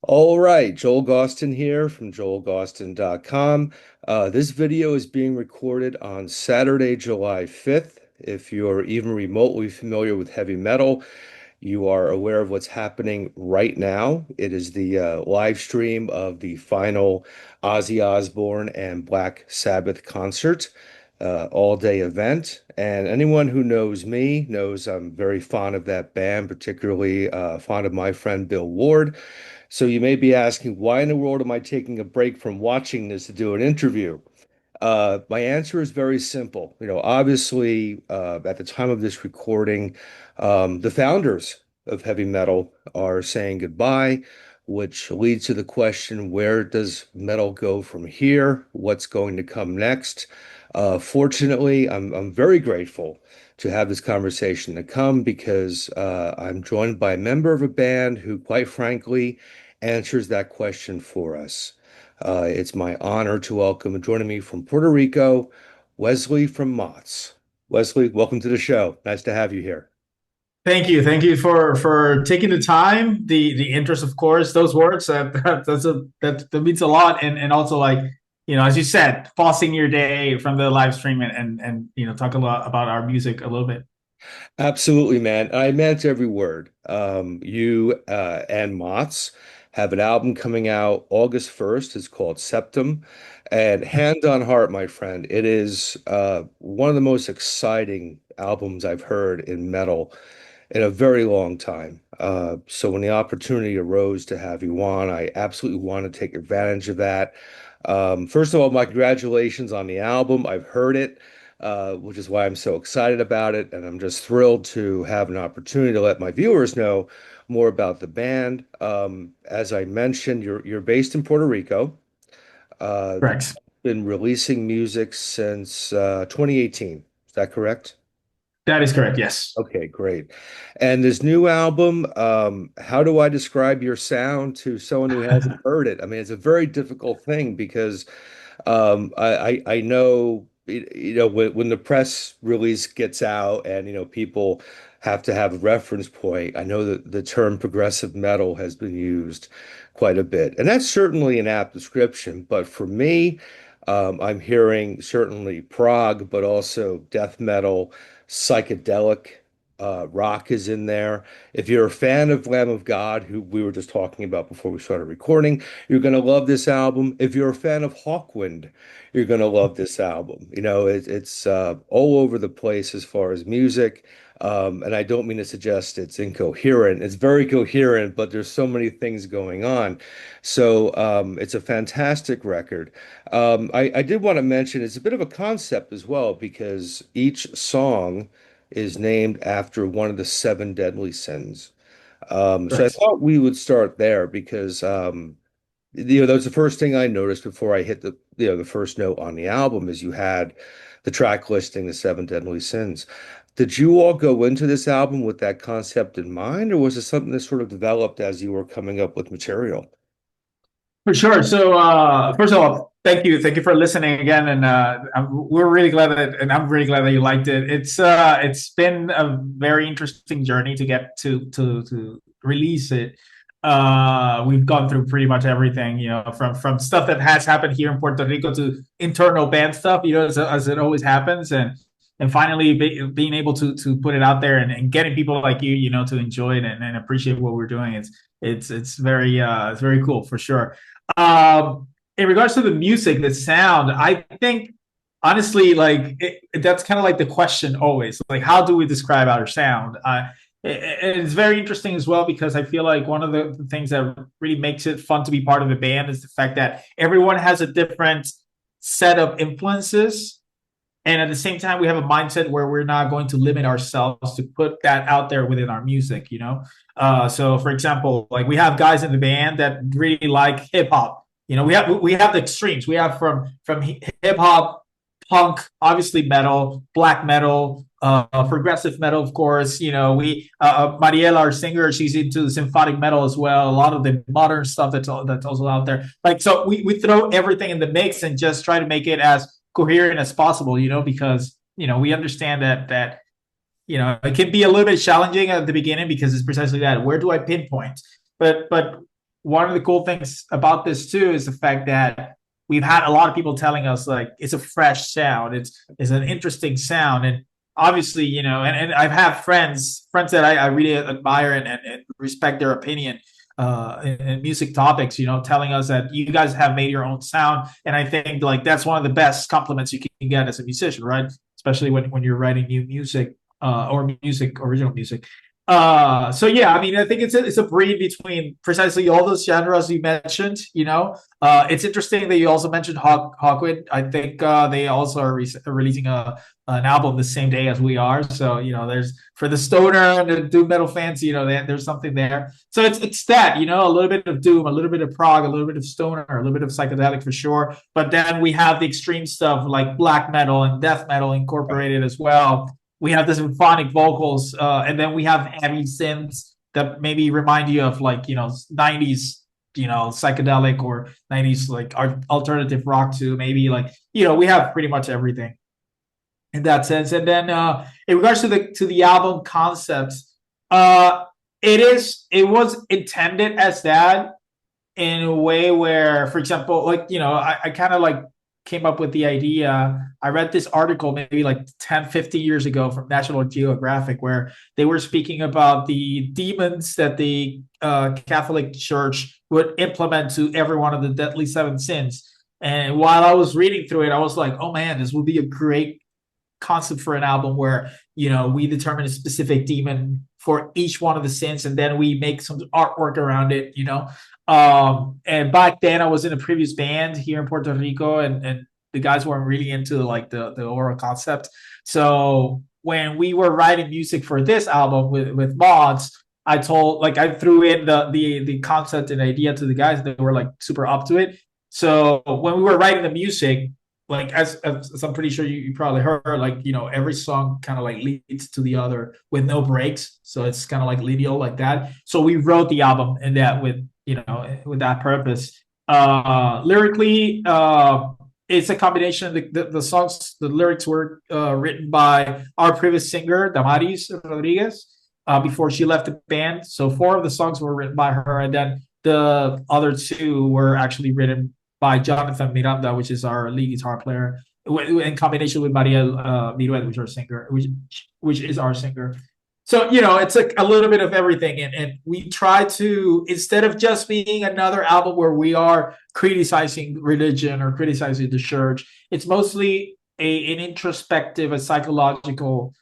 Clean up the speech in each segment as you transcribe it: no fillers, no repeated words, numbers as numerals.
All right, Joel Gausten here from joelgausten.com. This video is being recorded on Saturday, July 5th. If you're even remotely familiar with heavy metal, you are aware of what's happening right now. It is the live stream of the final Ozzy Osbourne and Black Sabbath concert, all-day event. And anyone who knows me knows I'm very fond of that band, particularly fond of my friend Bill Ward. So you may be asking, why in the world am I taking a break from watching this to do an interview? My answer is very simple. Obviously, at the time of this recording, the founders of heavy metal are saying goodbye, which leads to the question, where does metal go from here? What's going to come next? Fortunately, I'm very grateful to have this conversation to come because I'm joined by a member of a band who, quite frankly, answers that question for us. It's my honor to welcome, joining me from Puerto Rico, Weslie from MOTHS. Weslie, welcome to the show. Nice to have you here. Thank you for taking the time, the interest, of course. Those words that means a lot, and also like as you said, pausing your day from the live stream and talk a lot about our music a little bit. Absolutely, man. I meant every word. You and MOTS have an album coming out August 1st. It's called Septem. And hand on heart, my friend, it is one of the most exciting albums I've heard in metal in a very long time. So when the opportunity arose to have you on, I absolutely want to take advantage of that. First of all, my congratulations on the album. I've heard it, which is why I'm so excited about it, and I'm just thrilled to have an opportunity to let my viewers know more about the band. As I mentioned, you're based in Puerto Rico. The Correct. been releasing music since 2018. Is that correct? That is correct. Yes. Okay, great. And this new album, how do I describe your sound to someone who hasn't heard it? I mean, it's a very difficult thing because I know when the press release gets out and people have to have a reference point. I know that the term progressive metal has been used quite a bit, and that's certainly an apt description. But for me, I'm hearing certainly prog, but also death metal, psychedelic. Rock is in there. If you're a fan of Lamb of God, who we were just talking about before we started recording, you're going to love this album. If you're a fan of Hawkwind, you're going to love this album. It's all over the place as far as music. And I don't mean to suggest it's incoherent. It's very coherent, but there's so many things going on. So it's a fantastic record. I did want to mention it's a bit of a concept as well because each song is named after one of the seven deadly sins. So I Correct. thought we would start there because that was the first thing I noticed before I hit the first note on the album is you had the track listing the seven deadly sins. Did you all go into this album with that concept in mind, or was it something that sort of developed as you were coming up with material? For sure. So, first of all, thank you for listening again, and we're really glad that, and I'm really glad that you liked it. It's been a very interesting journey to get to release it. We've gone through pretty much everything, from stuff that has happened here in Puerto Rico to internal band stuff, as it always happens, and finally being able to put it out there and getting people like you, to enjoy it and appreciate what we're doing. It's very cool for sure. In regards to the music, the sound, I think honestly, like that's kind of like the question always, like how do we describe our sound? It's very interesting as well because I feel like one of the things that really makes it fun to be part of a band is the fact that everyone has a different set of influences. And at the same time, we have a mindset where we're not going to limit ourselves to put that out there within our music. So for example, like we have guys in the band that really like hip hop. We have the extremes. We have from hip hop, punk, obviously metal, black metal, progressive metal, of course. We Mariela, our singer, she's into symphonic metal as well. A lot of the modern stuff that's also out there. Like so, we throw everything in the mix and just try to make it as coherent as possible. Because we understand that it can be a little bit challenging at the beginning because it's precisely that. Where do I pinpoint? But one of the cool things about this too is the fact that we've had a lot of people telling us like it's a fresh sound, it's an interesting sound, and obviously, and I've had friends that I really admire and respect their opinion in music topics, telling us that you guys have made your own sound, and I think like that's one of the best compliments you can get as a musician, right? Especially when you're writing new music or original music. So yeah, I mean, I think it's a breed between precisely all those genres you mentioned. It's interesting that you also mentioned Hawkwind. I think they also are releasing an album the same day as we are. So there's for the stoner and the doom metal fans, there's something there. So it's that, a little bit of doom, a little bit of prog, a little bit of stoner, a little bit of psychedelic for sure. But then we have the extreme stuff like black metal and death metal incorporated as well. We have the symphonic vocals, and then we have heavy synths that maybe remind you of like 90s psychedelic or 90s like alternative rock too. Maybe like we have pretty much everything in that sense. And then in regards to the album concept, it was intended as that in a way where, for example, like I kind of like came up with the idea. I read this article maybe like 10, 50 years ago from National Geographic where they were speaking about the demons that the Catholic Church would implement to every one of the deadly seven sins. And while I was reading through it, I was like, oh man, this would be a great concept for an album where we determine a specific demon for each one of the sins and then we make some artwork around it. And back then I was in a previous band here in Puerto Rico, and the guys weren't really into like the oral concept. So when we were writing music for this album with Mods, I threw in the concept and idea to the guys, and they were like super up to it. So when we were writing the music, like as I'm pretty sure you probably heard, like every song kind of like leads to the other with no breaks, so it's kind of like linear like that. So we wrote the album in that with that purpose. Lyrically, it's a combination. The songs, the lyrics were written by our previous singer Damaris Rodriguez before she left the band. So 4 of the songs were written by her, and then the other 2 were actually written by Jonathan Miranda, which is our lead guitar player, in combination with Maria Miruet, which is our singer. So it's like a little bit of everything, and we try to, instead of just being another album where we are criticizing religion or criticizing the church, it's mostly an introspective, a psychological,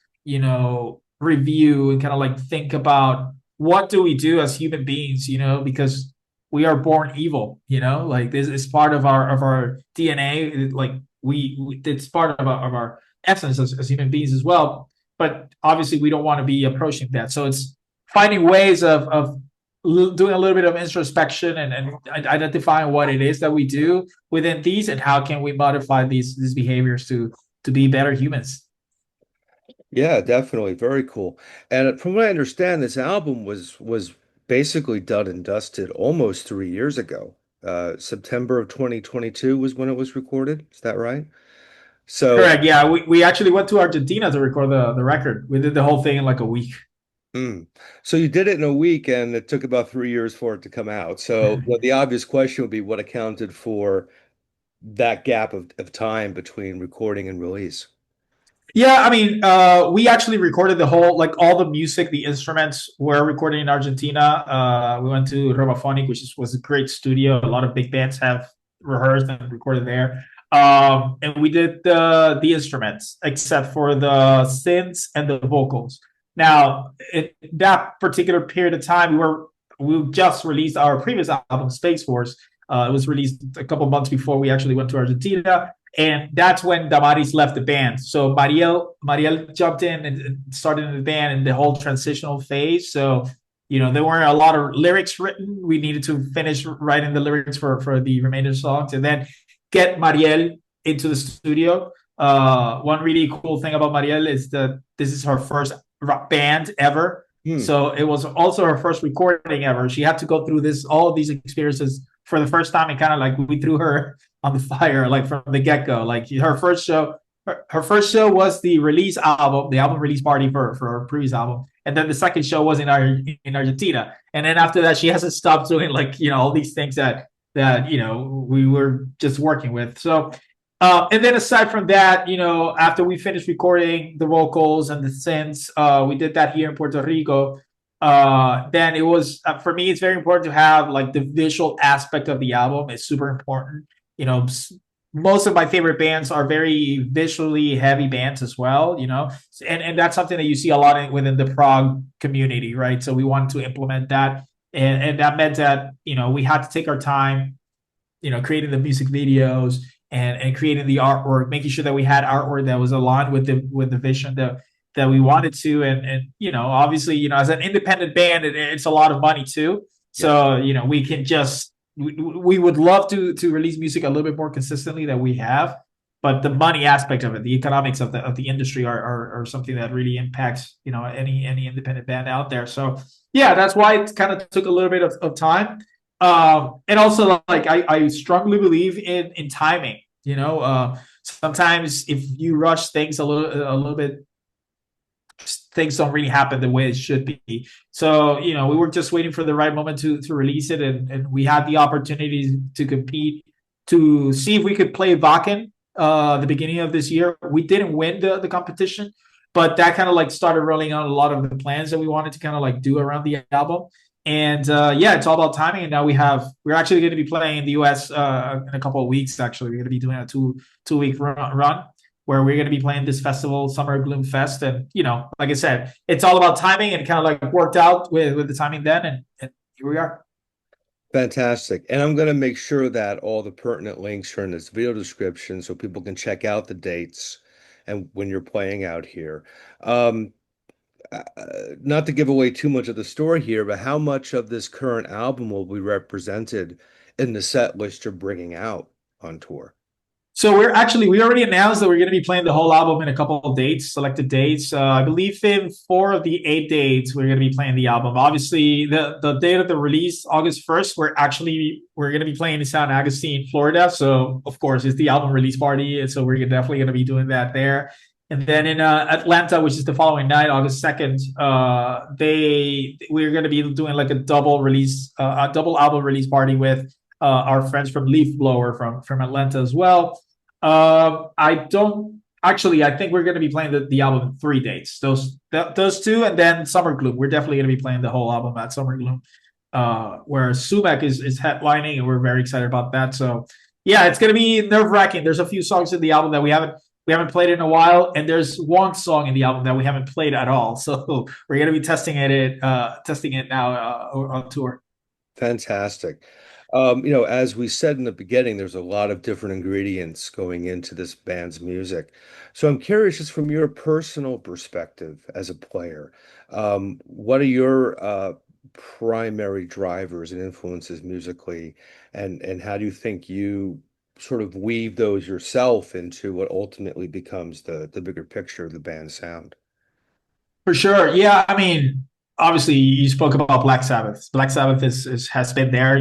review, and kind of like think about what do we do as human beings, because we are born evil, like this is part of our DNA. Like it's part of our essence as human beings as well. But obviously we don't want to be approaching that. So it's finding ways of doing a little bit of introspection and identifying what it is that we do within these and how can we modify these behaviors to be better humans. Yeah, definitely. Very cool. And from what I understand, this album was basically done and dusted almost 3 years ago. September of 2022 was when it was recorded. Is that right? So, Correct. Yeah, we actually went to Argentina to record the record. We did the whole thing in like a week. mm. So you did it in a week, and it took about 3 years for it to come out. So, well, the obvious question would be what accounted for that gap of time between recording and release? Yeah, I mean, we actually recorded the whole, like all the music, the instruments were recorded in Argentina. We went to Robophonic, was a great studio. A lot of big bands have rehearsed and recorded there. And we did the instruments, except for the synths and the vocals. Now, that particular period of time, we just released our previous album, Space Force. It was released a couple months before we actually went to Argentina. And that's when Damaris left the band. So Mariel jumped in and started in the band in the whole transitional phase. So, there weren't a lot of lyrics written. We needed to finish writing the lyrics for the remainder songs and then get Mariel into the studio. One really cool thing about Mariel is that this is her first rock band ever. So it was also her first recording ever. She had to go through all of these experiences for the first time, and kind of like we threw her on the fire, like from the get-go. Like her first show was the album release party for her previous album. and then the second show was in Argentina, and then after that she hasn't stopped doing like all these things that we were just working with. So and then aside from that, after we finished recording the vocals and the synths, we did that here in Puerto Rico. Then it was for me, it's very important to have like the visual aspect of the album. It's super important. Most of my favorite bands are very visually heavy bands as well. And that's something that you see a lot within the prog community, right? So we wanted to implement that, and that meant that we had to take our time, creating the music videos and creating the artwork, making sure that we had artwork that was aligned with the vision that we wanted to. And obviously, as an independent band, it's a lot of money too. Yeah. So, we can just we would love to release music a little bit more consistently than we have. But the money aspect of it, the economics of the industry are something that really impacts, any independent band out there. So yeah, that's why it kind of took a little bit of time. And also, like I strongly believe in timing. Sometimes if you rush things a little bit, things don't really happen the way it should be. So we were just waiting for the right moment to release it, and we had the opportunity to compete, to see if we could play Wacken the beginning of this year. We didn't win the competition, but that kind of like started rolling out a lot of the plans that we wanted to kind of like do around the album. And yeah, it's all about timing. And now we're actually going to be playing in the US in a couple of weeks. Actually, we're going to be doing a two-week run where we're going to be playing this festival, Summer Gloom Fest. And like I said, it's all about timing, and kind of like worked out with the timing then, and here we are. Fantastic. And I'm going to make sure that all the pertinent links are in this video description so people can check out the dates and when you're playing out here. Um, Not to give away too much of the story here, but how much of this current album will be represented in the set list you're bringing out on tour? So we already announced that we're going to be playing the whole album in a couple of dates, selected dates. I believe in 4 of the 8 dates we're going to be playing the album. Obviously, the date of the release, August 1st, we're going to be playing in San Agustin, Florida. So of course it's the album release party, and so we're definitely going to be doing that there. And then in Atlanta, which is the following night, August 2nd, we're going to be doing like a double album release party with our friends from Leaf Blower from Atlanta as well. I don't actually. I think we're going to be playing the album in 3 dates. Those two, and then Summer Gloom. We're definitely going to be playing the whole album at Summer Gloom, where Sumac is headlining, and we're very excited about that. So yeah, it's going to be nerve wracking. There's a few songs in the album that we haven't played in a while, and there's one song in the album that we haven't played at all. So we're going to be testing it now on tour. Fantastic. As we said in the beginning, there's a lot of different ingredients going into this band's music. So I'm curious, just from your personal perspective as a player, what are your primary drivers and influences musically, and how do you think you sort of weave those yourself into what ultimately becomes the bigger picture of the band's sound? For sure. Yeah. I mean, obviously, you spoke about Black Sabbath. Black Sabbath has been there.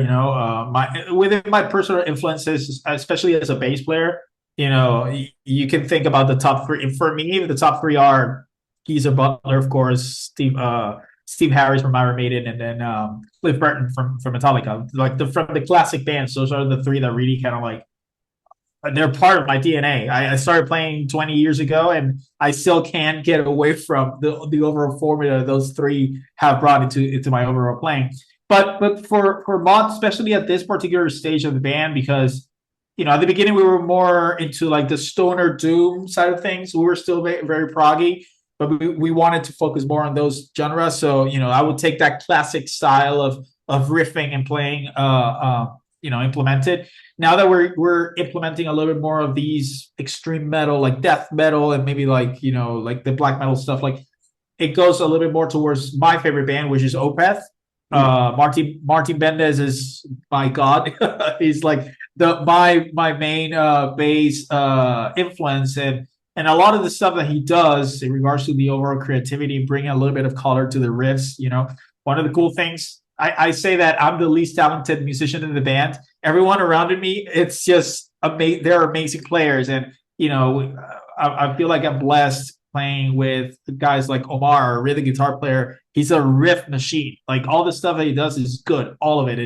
Within my personal influences, especially as a bass player. You can think about the top three. For me, the top three are Geezer Butler, of course, Steve Harris from Iron Maiden, and then Cliff Burton from Metallica. Like from the classic bands, those are the three that really kind of like they're part of my DNA. I started playing 20 years ago, and I still can't get away from the overall formula those three have brought into my overall playing. But for Moth, especially at this particular stage of the band, because at the beginning we were more into like the stoner doom side of things. We were still very, very proggy, but we wanted to focus more on those genres. So I would take that classic style of riffing and playing implemented. Now that we're implementing a little bit more of these extreme metal, like death metal, and maybe like like the black metal stuff, like it goes a little bit more towards my favorite band, which is Opeth. Martin Bendez is my god. He's like my main bass influence, and a lot of the stuff that he does in regards to the overall creativity, bringing a little bit of color to the riffs. One of the cool things, I say that I'm the least talented musician in the band. Everyone around me, it's just amazing. They're amazing players, and I feel like I'm blessed playing with guys like Omar, a really guitar player. He's a riff machine. Like all the stuff that he does is good, all of it.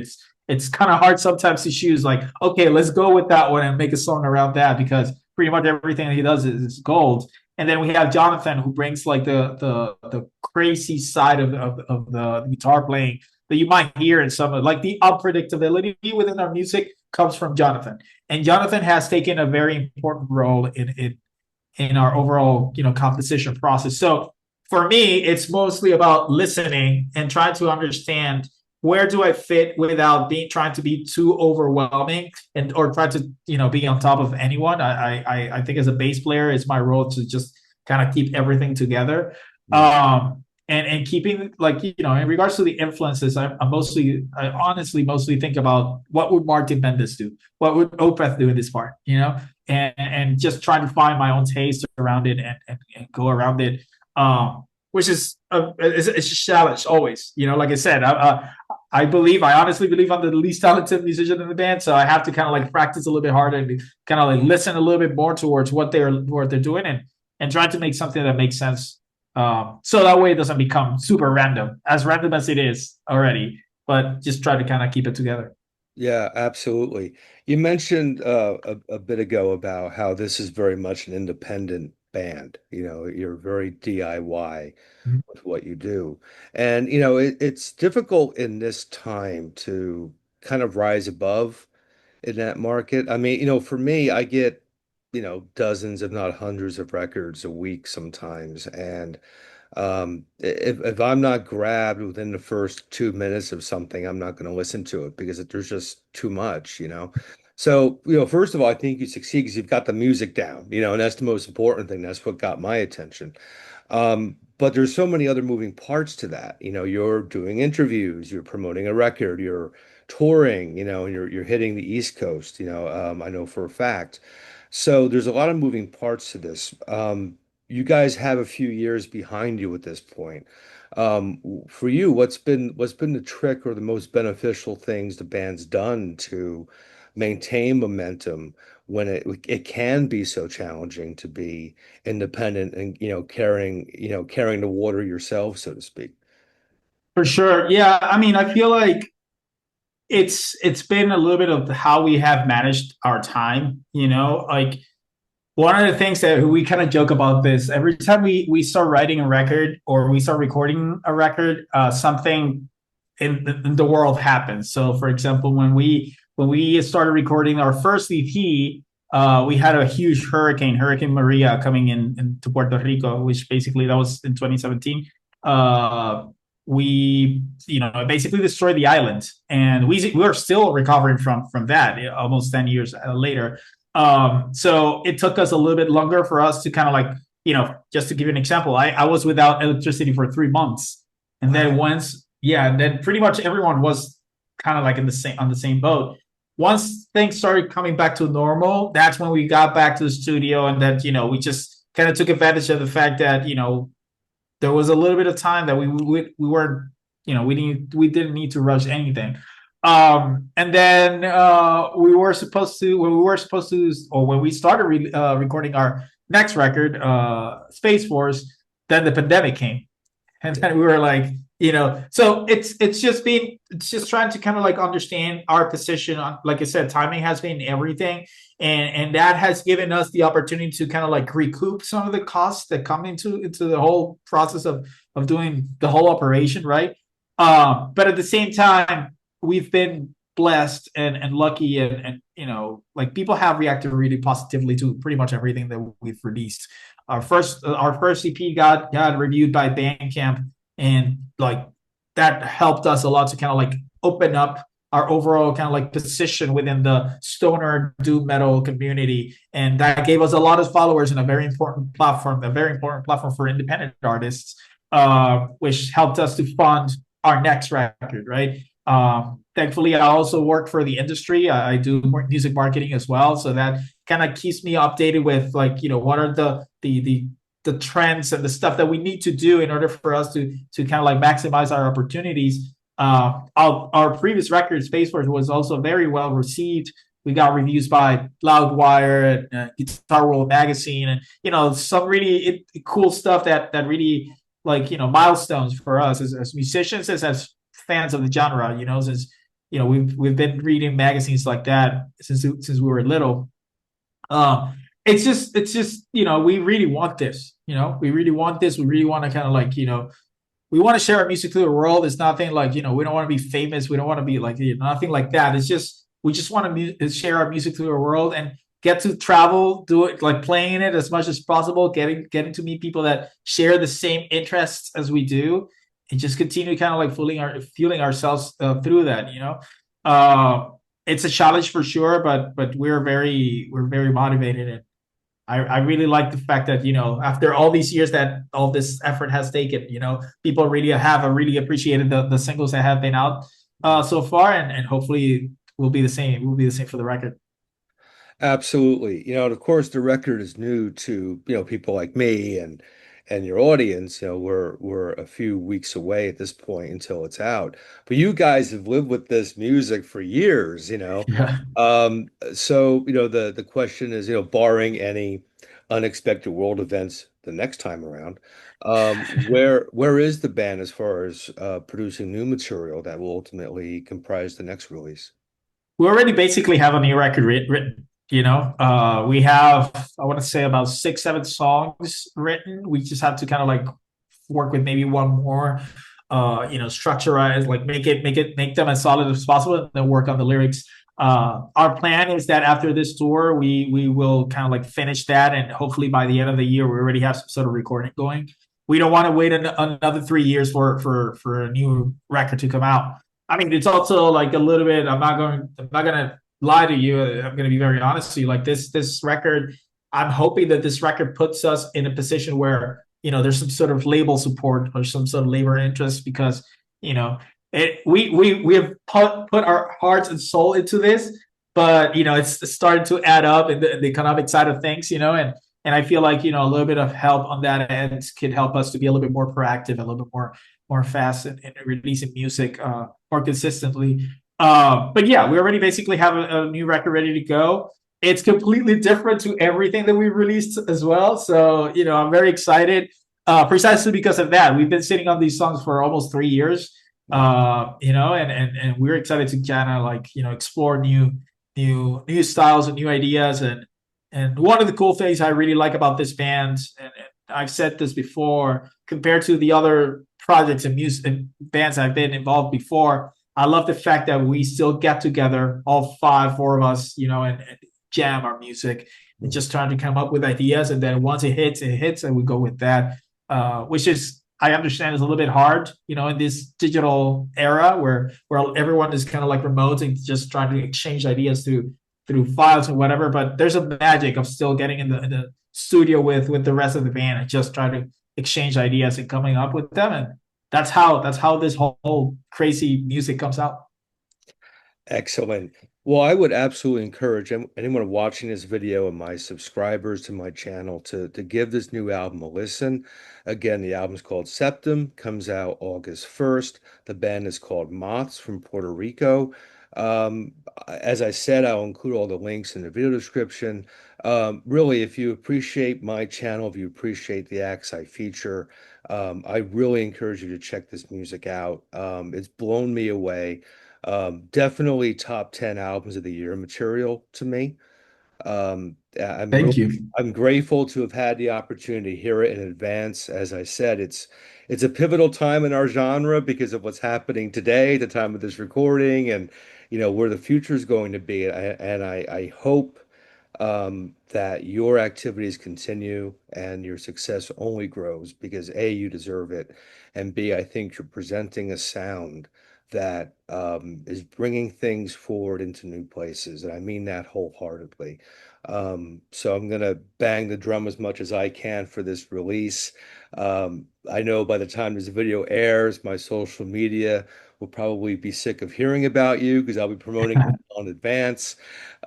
It's kind of hard sometimes to choose. Like, okay, let's go with that one and make a song around that because pretty much everything that he does is gold. And then we have Jonathan who brings like the crazy side of the guitar playing that you might hear in some of like the unpredictability within our music comes from Jonathan. And Jonathan has taken a very important role in our overall, composition process. So for me, it's mostly about listening and trying to understand where do I fit without being trying to be too overwhelming and or try to be on top of anyone. I think as a bass player, it's my role to just kind of keep everything together. Mm. And keeping like in regards to the influences, I honestly mostly think about what would Martin Bendis do, what would Opeth do in this part, and just trying to find my own taste around it and go around it, which is it's a challenge always. Like I said, I honestly believe I'm the least talented musician in the band, so I have to kind of like practice a little bit harder and kind of like listen a little bit more towards what they're doing and try to make something that makes sense. So that way it doesn't become super random as it is already, but just try to kind of keep it together. Yeah, absolutely. You mentioned a bit ago about how this is very much an independent band. You're very DIY with what you do. And, it's difficult in this time to kind of rise above in that market. I mean, for me, I get, dozens, if not hundreds of records a week sometimes. And if I'm not grabbed within the first 2 minutes of something, I'm not going to listen to it because there's just too much. So, first of all, I think you succeed because you've got the music down, and that's the most important thing. That's what got my attention. But there's so many other moving parts to that. You're doing interviews, you're promoting a record, you're touring, and you're hitting the East Coast, I know for a fact. So there's a lot of moving parts to this. You guys have a few years behind you at this point. For you, what's been the trick or the most beneficial things the band's done to maintain momentum when it can be so challenging to be independent and carrying the water yourself, so to speak. For sure. Yeah. I mean, I feel like it's been a little bit of how we have managed our time, like one of the things that we kind of joke about this every time we start writing a record or we start recording a record, something in the world happens. So for example, when we started recording our first EP, we had a huge hurricane Maria, coming into Puerto Rico, which basically that was in 2017. We basically destroyed the island, and we are still recovering from that almost 10 years later. So it took us a little bit longer for us to kind of like, just to give you an example, I was without electricity for 3 months. And then and then pretty much everyone was kind of like on the same boat. Once things started coming back to normal, that's when we got back to the studio, and then, we just kind of took advantage of the fact that, there was a little bit of time that we weren't, we didn't need to rush anything. And then when we started recording our next record, Space Force, then the pandemic came, and then we were like, so it's just trying to kind of like understand our position on, like I said, timing has been everything, and that has given us the opportunity to kind of like recoup some of the costs that come into the whole process of doing the whole operation, right? But at the same time, we've been blessed and lucky, and like people have reacted really positively to pretty much everything that we've released. Our first EP got reviewed by Bandcamp, and like that helped us a lot to kind of like open up our overall kind of like position within the stoner doom metal community, and that gave us a lot of followers and a very important platform for independent artists, which helped us to fund our next record, right? Thankfully, I also work for the industry. I do music marketing as well, so that kind of keeps me updated with like what are the trends and the stuff that we need to do in order for us to kind of like maximize our opportunities. Our previous record, Space Force, was also very well received. We got reviews by Loudwire and Guitar World Magazine, and some really cool stuff that really like milestones for us as musicians, as fans of the genre. Since we've been reading magazines like that since we were little. It's just we really want this. We really want this. We really want to kind of like we want to share our music to the world. It's nothing like we don't want to be famous. We don't want to be like nothing like that. It's just we just want to share our music to the world and get to travel, do it like playing it as much as possible, getting to meet people that share the same interests as we do, and just continue kind of like fueling ourselves through that. Uh, it's a challenge for sure, but we're very motivated, and I really like the fact that after all these years that all this effort has taken, people really appreciated the singles that have been out so far, and hopefully will be the same. Will be the same for the record. Absolutely. And of course the record is new to, people like me and your audience. We're a few weeks away at this point until it's out. But you guys have lived with this music for years. Yeah. So, the question is, barring any unexpected world events the next time around, where is the band as far as producing new material that will ultimately comprise the next release? We already basically have a new record written. We have I want to say about 6, 7 songs written. We just have to kind of like work with maybe one more. Structureize, like make them as solid as possible, and then work on the lyrics. Our plan is that after this tour, we will kind of like finish that, and hopefully by the end of the year, we already have some sort of recording going. We don't want to wait another 3 years for a new record to come out. I mean, it's also like a little bit. I'm not gonna lie to you. I'm gonna be very honest to you. Like this record, I'm hoping that this record puts us in a position where there's some sort of label support or some sort of labor interest, because we have put our hearts and soul into this, but it's starting to add up in the economic side of things, and I feel like a little bit of help on that end could help us to be a little bit more proactive, a little bit more fast in releasing music more consistently. But yeah, we already basically have a new record ready to go. It's completely different to everything that we've released as well. So, I'm very excited precisely because of that. We've been sitting on these songs for almost 3 years, and we're excited to kind of like, explore new styles and new ideas. And one of the cool things I really like about this band, and I've said this before, compared to the other projects and music and bands I've been involved before, I love the fact that we still get together, all five, four of us, and jam our music and just trying to come up with ideas. And then once it hits, and we go with that, which is, I understand, is a little bit hard, in this digital era where everyone is kind of like remote and just trying to exchange ideas through files and whatever. But there's a magic of still getting in the studio with the rest of the band and just trying to exchange ideas and coming up with them. And that's how this whole crazy music comes out. Excellent. Well, I would absolutely encourage anyone watching this video and my subscribers to my channel to give this new album a listen. Again, the album's called Septem, comes out August 1st. The band is called Moths from Puerto Rico. Um, as I said, I'll include all the links in the video description. Really, if you appreciate my channel, if you appreciate the acts I feature, I really encourage you to check this music out. It's blown me away. Definitely top 10 albums of the year material to me. I'm Thank really you. I'm grateful to have had the opportunity to hear it in advance. As I said, it's a pivotal time in our genre because of what's happening today, the time of this recording, and where the future is going to be. And I hope that your activities continue and your success only grows because A, you deserve it, and B, I think you're presenting a sound that is bringing things forward into new places. And I mean that wholeheartedly. So I'm going to bang the drum as much as I can for this release. I know by the time this video airs, my social media will probably be sick of hearing about you because I'll be promoting it on advance.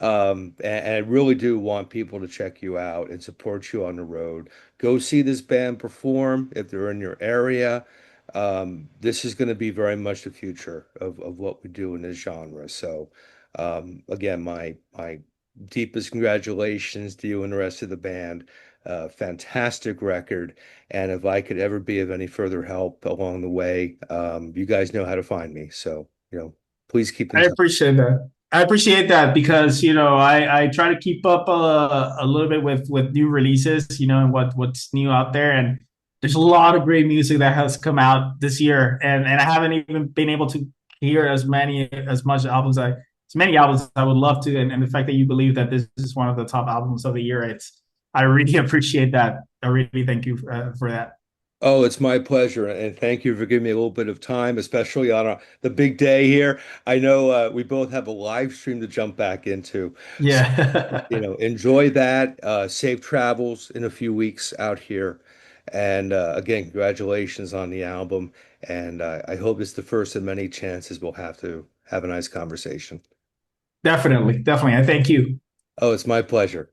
And I really do want people to check you out and support you on the road. Go see this band perform if they're in your area. This is going to be very much the future of what we do in this genre. So Again, my deepest congratulations to you and the rest of the band. Fantastic record. And if I could ever be of any further help along the way, you guys know how to find me. So, please keep in I touch. appreciate that. I appreciate that because I try to keep up a little bit with new releases, and what's new out there, and there's a lot of great music that has come out this year, and I haven't even been able to hear as many albums as I would love to, and the fact that you believe that this is one of the top albums of the year, I really appreciate that. I really thank you for that. Oh, it's my pleasure, and thank you for giving me a little bit of time, especially on the big day here. I know we both have a live stream to jump back into, so Yeah. enjoy that. Safe travels in a few weeks out here, and again, congratulations on the album. And I hope it's the first of many chances we'll have to have a nice conversation. Definitely, definitely. I thank you. Oh, it's my pleasure.